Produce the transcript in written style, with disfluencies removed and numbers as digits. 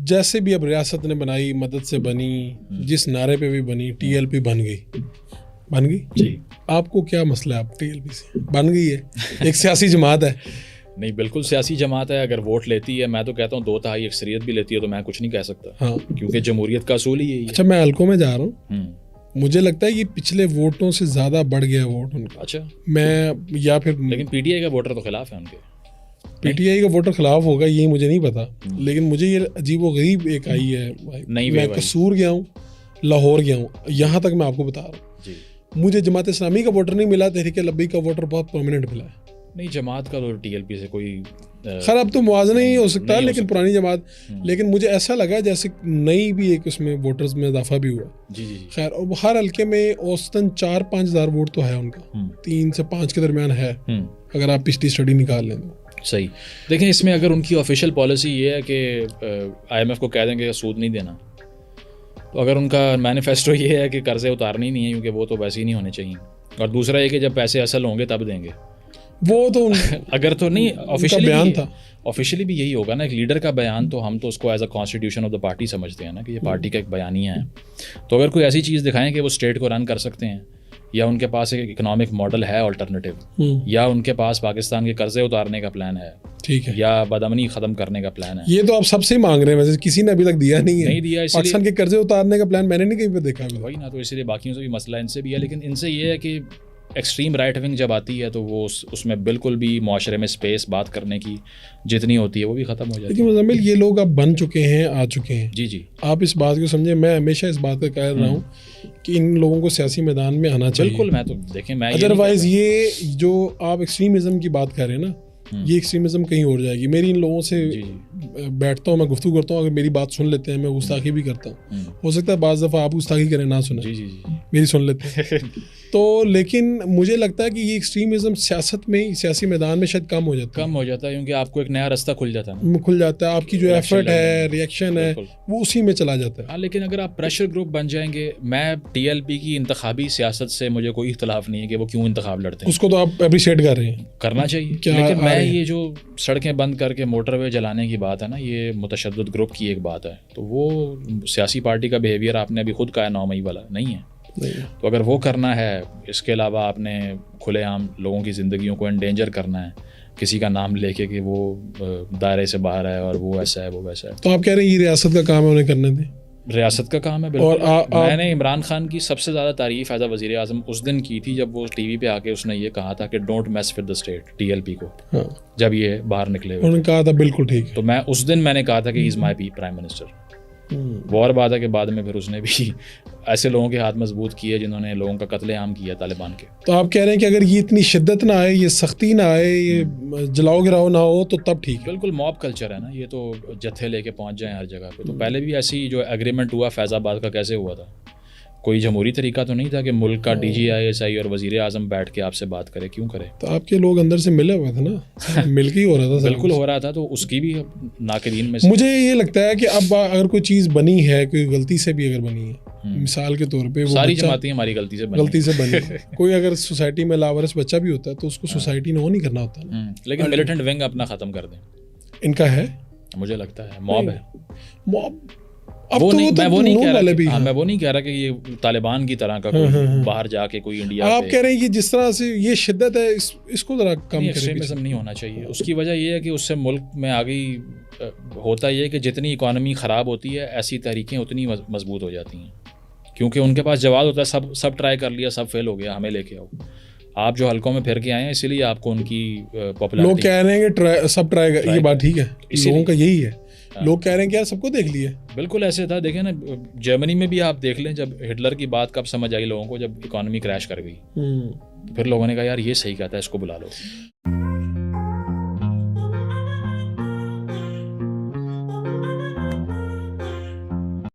جیسے بھی اب ریاست نے بنائی, مدد سے بنی, جس نعرے پہ بھی بنی, ٹی ایل پی بن گئی جی. آپ کو کیا مسئلہ ہے؟ آپ ٹی ایل پی سے بن گئی ہے, ایک سیاسی جماعت ہے. نہیں بالکل سیاسی جماعت ہے, اگر ووٹ لیتی ہے, میں تو کہتا ہوں 2/3 اکثریت بھی لیتی ہے تو میں کچھ نہیں کہہ سکتا. ہاں کیونکہ جمہوریت کا اصول ہی یہی ہے. اچھا میں حلقوں میں جا رہا ہوں, مجھے لگتا ہے یہ پچھلے ووٹوں سے زیادہ بڑھ گیا ووٹ ان کا. اچھا میں یا پھر لیکن پی ٹی آئی کا ووٹر تو خلاف ہے ان کے. پی ٹی آئی کا ووٹر خلاف ہوگا یہ مجھے نہیں پتا, لیکن مجھے یہ عجیب و غریب ایک آئی ہے. میں قصور گیا ہوں, لاہور گیا ہوں, یہاں تک میں آپ کو بتا رہا ہوں. مجھے جماعت اسلامی کا ووٹر نہیں ملا, تحریک لبیک کا ووٹر بہت پرماننٹ ملا ہے. نہیں جماعت کا تو ٹی ایل پی سے کوئی خیر اب تو موازنہ ہی ہو سکتا ہے, لیکن پرانی جماعت. لیکن مجھے ایسا لگا جیسے نئی بھی ایک اس میں ووٹرز میں اضافہ بھی ہوا. خیر ہر حلقے میں اوسطاً 4-5 ہزار ووٹ تو ہے ان کا, 3 سے 5 کے درمیان ہے, اگر آپ پچھلی اسٹڈی نکال لیں تو. صحیح. دیکھیں اس میں اگر ان کی آفیشیل پالیسی یہ ہے کہ آئی ایم ایف کو کہہ دیں کہ سود نہیں دینا, تو اگر ان کا مینیفیسٹو یہ ہے کہ قرضے اتارنے ہی نہیں ہے کیونکہ وہ تو ویسے ہی نہیں ہونے چاہیے, اور دوسرا یہ کہ جب پیسے اصل ہوں گے تب دیں گے, وہ تو اگر تو نہیں آفیشیلی بیان تھا, آفیشیلی بھی یہی ہوگا نا, ایک لیڈر کا بیان تو ہم تو اس کو as a constitution of the party سمجھتے ہیں نا کہ یہ پارٹی کا ایک بیانیہ ہے. تو اگر کوئی ایسی چیز دکھائیں کہ وہ اسٹیٹ کو رن کر سکتے ہیں, یا ان کے پاس ایک اکنامک ماڈل ہے آلٹرنیٹیو, یا ان کے پاس پاکستان کے قرضے اتارنے کا پلان ہے, ٹھیک ہے, یا بدامنی ختم کرنے کا پلان ہے. یہ تو آپ سب سے مانگ رہے ہیں, ویسے کسی نے ابھی تک دیا نہیں ہے. نہیں دیا پاکستان کے قرضے اتارنے کا پلان میں نے نہیں کہیں پہ دیکھا. وہی نا, تو اسی لیے باقیوں سے بھی مسئلہ ان سے بھی ہے, لیکن ان سے یہ ہے کہ ایکسٹریم رائٹ ونگ جب آتی ہے تو وہ اس میں بالکل بھی معاشرے میں اسپیس بات کرنے کی جتنی ہوتی ہے وہ بھی ختم ہو جاتی ہے. لیکن مزمل یہ لوگ اب بن چکے ہیں, آ چکے ہیں. جی آپ اس بات کو سمجھیں, میں ہمیشہ اس بات کا کہہ رہا ہوں کہ ان لوگوں کو سیاسی میدان میں آنا چاہیے. بالکل, میں تو دیکھیں میں ادروائز یہ جو آپ ایکسٹریمزم کی بات کر رہے ہیں نا, یہ ایکسٹریمزم کہیں اور جائے گی. میری ان لوگوں سے بیٹھتا ہوں, میں گفتگو کرتا ہوں, اگر میری بات سن لیتے ہیں, میں گستاخی بھی کرتا ہوں, ہو سکتا ہے بعض دفعہ آپ گستاخی کریں نہ سنیں, میری سن لیتے ہیں تو. لیکن مجھے لگتا ہے کہ یہ ایکسٹریمزم سیاست میں, سیاسی میدان میں شاید کم ہو جاتا ہے کیونکہ آپ کو ایک نیا راستہ کھل جاتا ہے, آپ کی جو ایفرٹ ہے, ریئیکشن ہے, وہ اسی میں چلا جاتا ہے. ہاں لیکن اگر آپ پریشر گروپ بن جائیں گے, میں ٹی ایل پی کی انتخابی سیاست سے مجھے کوئی اختلاف نہیں ہے کہ وہ کیوں انتخاب لڑتے ہیں, اس کو تو آپ اپریشیٹ کر رہے ہیں, کرنا چاہیے. لیکن میں یہ جو سڑکیں بند کر کے موٹر وے جلانے کی بات ہے نا, یہ متشدد گروپ کی ایک بات ہے, تو وہ سیاسی پارٹی کا بیہیویئر آپ نے ابھی خود کہا 9 مئی والا نہیں ہے. تو اگر وہ کرنا ہے, اس کے علاوہ آپ نے کھلے عام لوگوں کی زندگیوں کو انڈینجر کرنا ہے کسی کا نام لے کے کہ وہ دائرے سے باہر ہے اور وہ ایسا ہے وہ ویسا ہے, تو آپ کہہ رہے ہیں یہ ریاست کا کام ہے, انہیں کرنے دیں. ریاست کا کام ہے بالکل. میں نے عمران خان کی سب سے زیادہ تعریف ایز اے وزیر اعظم اس دن کی تھی جب وہ ٹی وی پہ آ کے اس نے یہ کہا تھا کہ don't mass with the state, T L P کو, جب یہ باہر نکلے انہوں نے کہا تھا بالکل ٹھیک. تو میں اس دن میں نے کہا تھا کہ ہی از مائی پرائم منسٹر. وہ اور بات ہے کہ بعد میں پھر اس نے بھی ایسے لوگوں کے ہاتھ مضبوط کیے جنہوں نے لوگوں کا قتل عام کیا طالبان کے. تو آپ کہہ رہے ہیں کہ اگر یہ اتنی شدت نہ آئے, یہ سختی نہ آئے, یہ جلاؤ گراؤ نہ ہو تو تب ٹھیک ہے. بالکل موب کلچر ہے نا یہ, تو جتھے لے کے پہنچ جائیں ہر جگہ پہ. تو پہلے بھی ایسی جو ایگریمنٹ ہوا فیض آباد کا کیسے ہوا تھا, کوئی جمہوری طریقہ تو نہیں تھا کہ ملک کا D G I S I اور وزیر اعظم بیٹھ کے آپ سے بات کرے, کیوں کرے. تو آپ کے لوگ اندر سے ملے ہوئے تھے نا, مل کے ہی ہو رہا تھا. بالکل ہو رہا تھا, تو اس کی بھی ناقدین میں مجھے یہ لگتا ہے کہ اب اگر کوئی چیز بنی ہے, کوئی غلطی سے بھی اگر بنی ہے, مثال کے طور پہ ساری جماعتیں ہماری غلطی سے بنی, کوئی اگر سوسائٹی میں لاوارث بچہ بھی ہوتا ہے تو اس کو سوسائٹی نے وہ نہیں کرنا ہوتا نا. لیکن ملیٹنٹ ونگ اپنا ختم کر دیں, ان کا ہے, مجھے لگتا ہے موب ہے. میں وہ نہیں کہہ رہا کہ یہ طالبان کی طرح کا باہر جا کے کوئی انڈیا, آپ کہہ رہے ہیں کہ جس طرح سے یہ شدت ہے اس کو ذرا کم کریں. ایکسٹریمزم نہیں ہونا چاہیے. اس کی وجہ یہ ہے کہ اس سے ملک میں آگے ہوتا یہ کہ جتنی اکانومی خراب ہوتی ہے ایسی تحریکیں اتنی مضبوط ہو جاتی ہیں, کیونکہ ان کے پاس جواب ہوتا ہے سب ٹرائی کر لیا, سب فیل ہو گیا, ہمیں لے کے آؤ. آپ جو حلقوں میں پھر کے آئے ہیں اسی لیے آپ کو ان کی پاپولرٹی, لوگ کہہ رہے ہیں کہ سب ٹرائی, یہ بات ٹھیک ہے, لوگوں کا یہی ہے, لوگ کہہ رہے ہیں کہ یار سب کو دیکھ لیے. بالکل ایسے تھا, دیکھیں نا جرمنی میں بھی آپ دیکھ لیں, جب ہٹلر کی بات کب سمجھ آئی لوگوں کو, جب اکانومی کریش کر گئی, پھر لوگوں نے کہا یار یہ صحیح کہتا ہے, اس کو بلا لو.